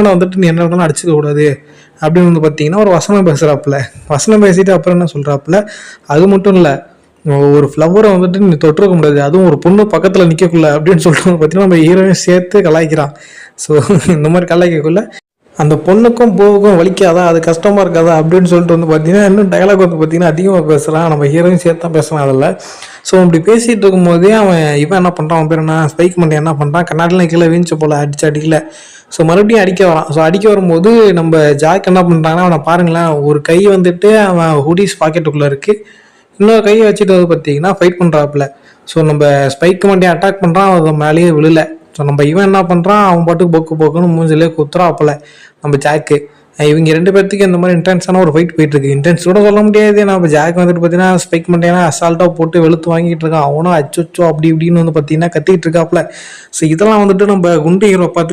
வந்துட்டு நீ என்ன இருந்தாலும் அடிச்சுக்க கூடாது அப்படின்னு வந்து பார்த்தீங்கன்னா ஒரு வசனம் பேசுகிறாப்புல. வசனம் பேசிட்டு அப்புறம் என்ன சொல்கிறாப்புல, அது மட்டும் இல்லை, ஒரு ஃப்ளவரை வந்துட்டு நீ தொட்டிருக்க முடியாது, அதுவும் ஒரு பொண்ணு பக்கத்தில் நிற்கக்குள்ள அப்படின்னு சொல்லிட்டு வந்து பார்த்தீங்கன்னா நம்ம ஹீரோவையும் சேர்த்து கலாய்க்கிறான். ஸோ இந்த மாதிரி கலாய்க்கக்குள்ள அந்த பொண்ணுக்கும் பூவுக்கும் வலிக்காதா, அது கஷ்டமா இருக்காதா அப்படின்னு சொல்லிட்டு வந்து பார்த்தீங்கன்னா இன்னும் டயலாக் வந்து பார்த்தீங்கன்னா அதிகமாக பேசுகிறான். நம்ம ஹீரோயும் சேர்த்து தான் பேசுகிறான் அதில். ஸோ அப்படி பேசிகிட்டு இருக்கும்போதே இவன் என்ன பண்ணுறான், அவன் பேர் என்ன, ஸ்பைக் மண்டே என்ன பண்ணுறான், கண்ணாடிலாம் கீழே வீழ்ச்சி போல் அடிச்சு அடிக்கல. ஸோ மறுபடியும் அடிக்க வரான். ஸோ அடிக்க வரும்போது நம்ம ஜாக் என்ன பண்ணுறாங்கன்னா, அவனை பாருங்களேன், ஒரு கை வந்துட்டு அவன் ஹுடிஸ் பாக்கெட்டுக்குள்ளே இருக்குது, இன்னொரு கையை வச்சுட்டு வந்து பார்த்தீங்கன்னா ஃபைட் பண்ணுறாப்புல. ஸோ நம்ம ஸ்பைக் மண்டே அட்டாக் பண்ணுறான், அவன் மேலேயே விழல. ஸோ நம்ம இவன் என்ன பண்ணுறான், அவன் பாட்டுக்கு போக்கு போக்குன்னு மூஞ்சிலே குத்துறான் அப்பல நம்ம ஜாக்கு. இவங்க 2 பேர்த்துக்கு இந்த மாதிரி இன்டென்ஸான ஒரு ஃபைட் போயிட்டு இருக்கு. இன்டென்ஸ் கூட சொல்ல முடியாது. நம்ம ஜாக் வந்துட்டு பார்த்தீங்கன்னா ஸ்பைக் பண்ணிட்டேன்னா அசால்ட்டாக போட்டு வெளுத்து வாங்கிட்டு இருக்கான். அவனும் அச்சோ அப்படி இப்படின்னு வந்து பார்த்தீங்கன்னா கத்திக்கிட்டு இருக்காப்புல. ஸோ இதெல்லாம் வந்துட்டு நம்ம குண்டு ஹீரோ பார்த்து